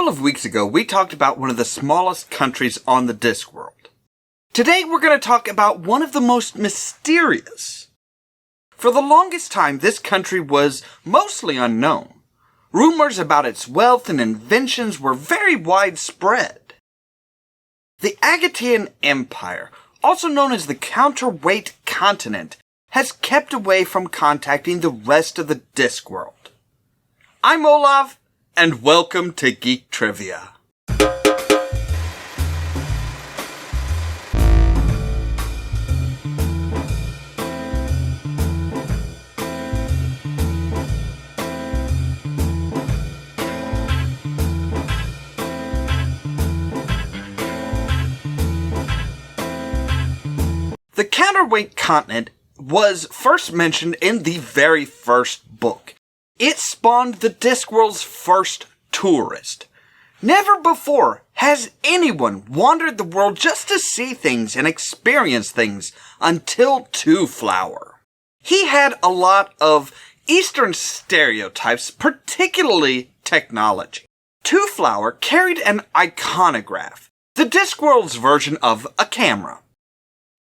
couple of weeks ago, we talked about one of the smallest countries on the Discworld. Today, we're going to talk about one of the most mysterious. For the longest time, this country was mostly unknown. Rumors about its wealth and inventions were very widespread. The Agatean Empire, also known as the Counterweight Continent, has kept away from contacting the rest of the Discworld. I'm Ollamh, and welcome to Geek Trivia. The Counterweight Continent was first mentioned in the very first book. It spawned the Discworld's first tourist. Never before has anyone wandered the world just to see things and experience things until Two-Flower. He had a lot of Eastern stereotypes, particularly technology. Two-Flower carried an iconograph, the Discworld's version of a camera,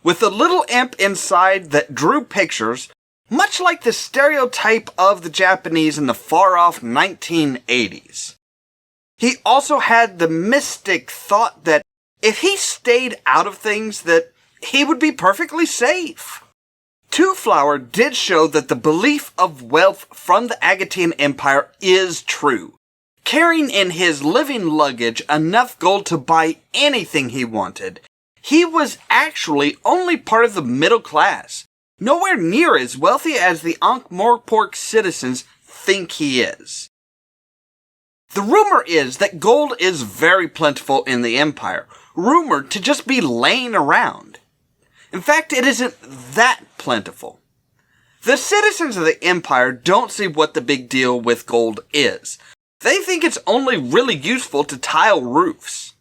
with a little imp inside that drew pictures, much like the stereotype of the Japanese in the far-off 1980s. He also had the mystic thought that if he stayed out of things, that he would be perfectly safe. Two-Flower did show that the belief of wealth from the Agatean Empire is true, carrying in his living luggage enough gold to buy anything he wanted. He was actually only part of the middle class, nowhere near as wealthy as the Ankh-Morpork citizens think he is. The rumor is that gold is very plentiful in the Empire, rumored to just be laying around. In fact, it isn't that plentiful. The citizens of the Empire don't see what the big deal with gold is. They think it's only really useful to tile roofs.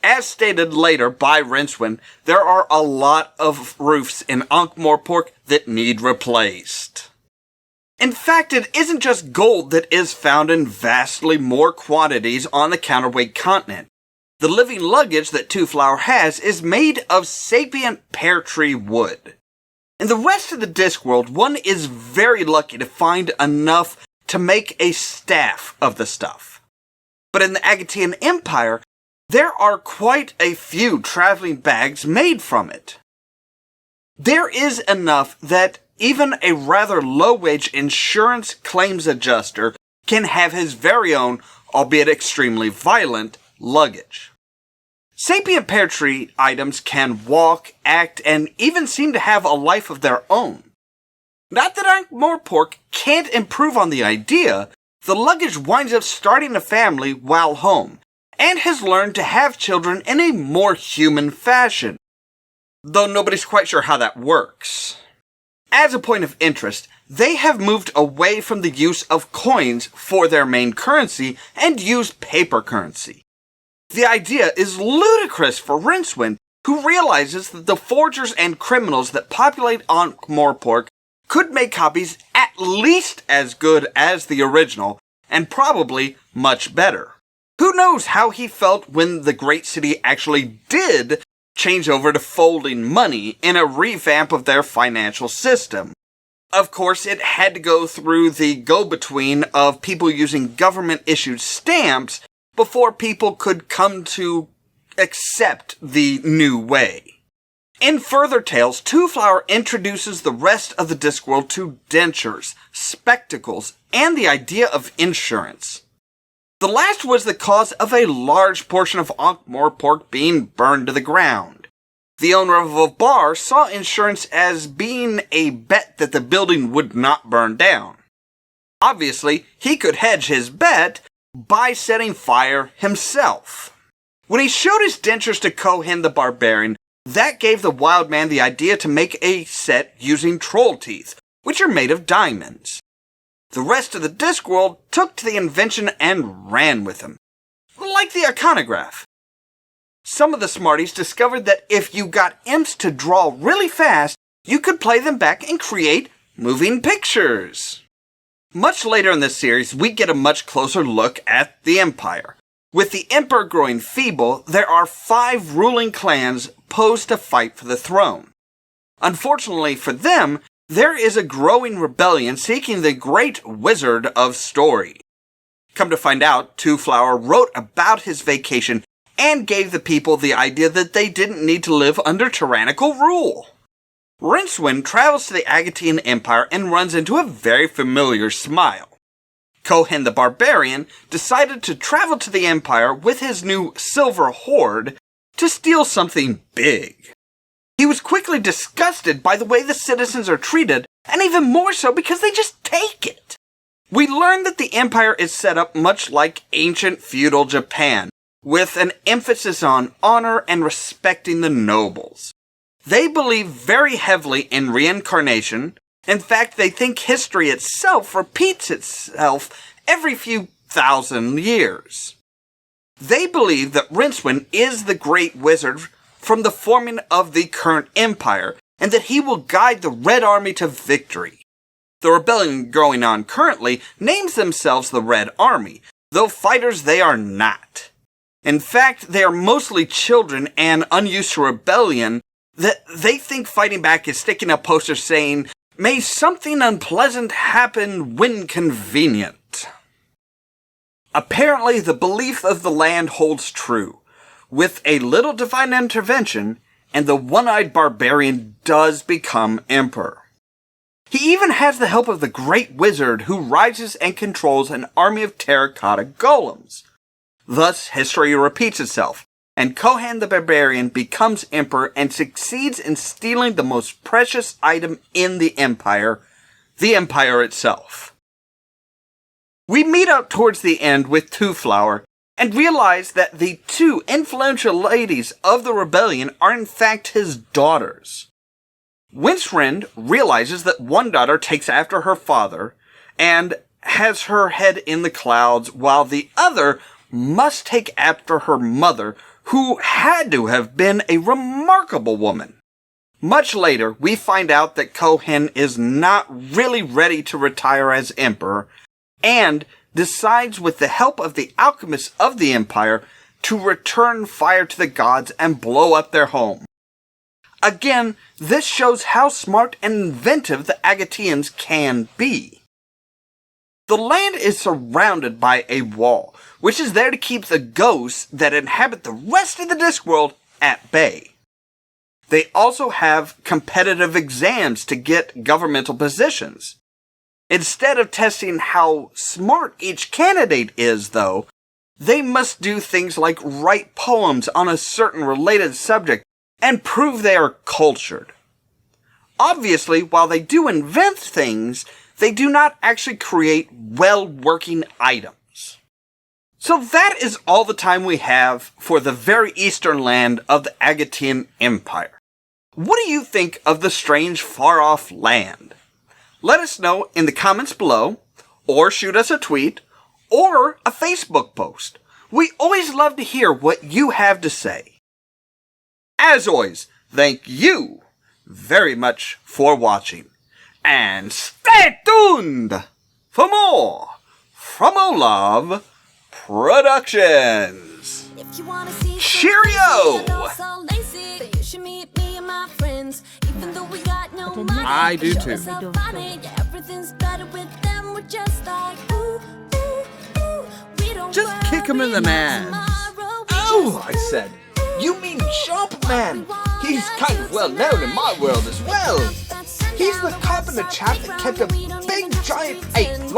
As stated later by Rincewind, there are a lot of roofs in Ankh-Morpork that need replaced. In fact, it isn't just gold that is found in vastly more quantities on the Counterweight Continent. The living luggage that Two-Flower has is made of sapient pear tree wood. In the rest of the Discworld, one is very lucky to find enough to make a staff of the stuff. But in the Agatean Empire, there are quite a few traveling bags made from it. There is enough that even a rather low-wage insurance claims adjuster can have his very own, albeit extremely violent, luggage. Sapient pear tree items can walk, act, and even seem to have a life of their own. Not that Ankh-Morpork can't improve on the idea, the luggage winds up starting a family while home, and has learned to have children in a more human fashion, though nobody's quite sure how that works. As a point of interest, they have moved away from the use of coins for their main currency and use paper currency. The idea is ludicrous for Rincewind, who realizes that the forgers and criminals that populate Ankh-Morpork could make copies at least as good as the original, and probably much better. Who knows how he felt when the great city actually did change over to folding money in a revamp of their financial system. Of course, it had to go through the go-between of people using government-issued stamps before people could come to accept the new way. In further tales, Two-Flower introduces the rest of the Discworld to dentures, spectacles, and the idea of insurance. The last was the cause of a large portion of Ankh-Morpork being burned to the ground. The owner of a bar saw insurance as being a bet that the building would not burn down. Obviously, he could hedge his bet by setting fire himself. When he showed his dentures to Cohen the Barbarian, that gave the wild man the idea to make a set using troll teeth, which are made of diamonds. The rest of the Discworld took to the invention and ran with him, like the iconograph. Some of the smarties discovered that if you got imps to draw really fast, you could play them back and create moving pictures. Much later in this series, we get a much closer look at the Empire. With the Emperor growing feeble, there are 5 ruling clans posed to fight for the throne. Unfortunately for them, there is a growing rebellion seeking the Great Wizard of Story. Come to find out, Two-Flower wrote about his vacation and gave the people the idea that they didn't need to live under tyrannical rule. Rincewind travels to the Agatean Empire and runs into a very familiar smile. Cohen the Barbarian decided to travel to the Empire with his new Silver Horde to steal something big. He was quickly disgusted by the way the citizens are treated, and even more so because they just take it. We learn that the Empire is set up much like ancient feudal Japan, with an emphasis on honor and respecting the nobles. They believe very heavily in reincarnation. In fact, they think history itself repeats itself every few thousand years. They believe that Rincewind is the great wizard from the forming of the current empire, and that he will guide the Red Army to victory. The rebellion going on currently names themselves the Red Army, though fighters they are not. In fact, they are mostly children and unused to rebellion that they think fighting back is sticking up posters saying, "May something unpleasant happen when convenient." Apparently, the belief of the land holds true. With a little divine intervention, and the one-eyed barbarian does become emperor. He even has the help of the great wizard who rises and controls an army of terracotta golems. Thus, history repeats itself, and Cohen the Barbarian becomes emperor and succeeds in stealing the most precious item in the empire itself. We meet up towards the end with Two-Flower, and realize that the 2 influential ladies of the rebellion are in fact his daughters. Rincewind realizes that one daughter takes after her father, and has her head in the clouds, while the other must take after her mother, who had to have been a remarkable woman. Much later, we find out that Cohen is not really ready to retire as emperor, and decides with the help of the alchemists of the empire to return fire to the gods and blow up their home. Again, this shows how smart and inventive the Agateans can be. The land is surrounded by a wall, which is there to keep the ghosts that inhabit the rest of the Discworld at bay. They also have competitive exams to get governmental positions. Instead of testing how smart each candidate is, though, they must do things like write poems on a certain related subject and prove they are cultured. Obviously, while they do invent things, they do not actually create well-working items. So that is all the time we have for the very eastern land of the Agatean Empire. What do you think of the strange far-off land? Let us know in the comments below, or shoot us a tweet, or a Facebook post. We always love to hear what you have to say. As always, thank you very much for watching. And stay tuned for more from Ollamh Productions. Cheerio! I do too. Just kick him in the nads. Oh, I said. You mean Jumpman? He's kind of well known in my world as well. He's the carpenter chap that kept a big giant ape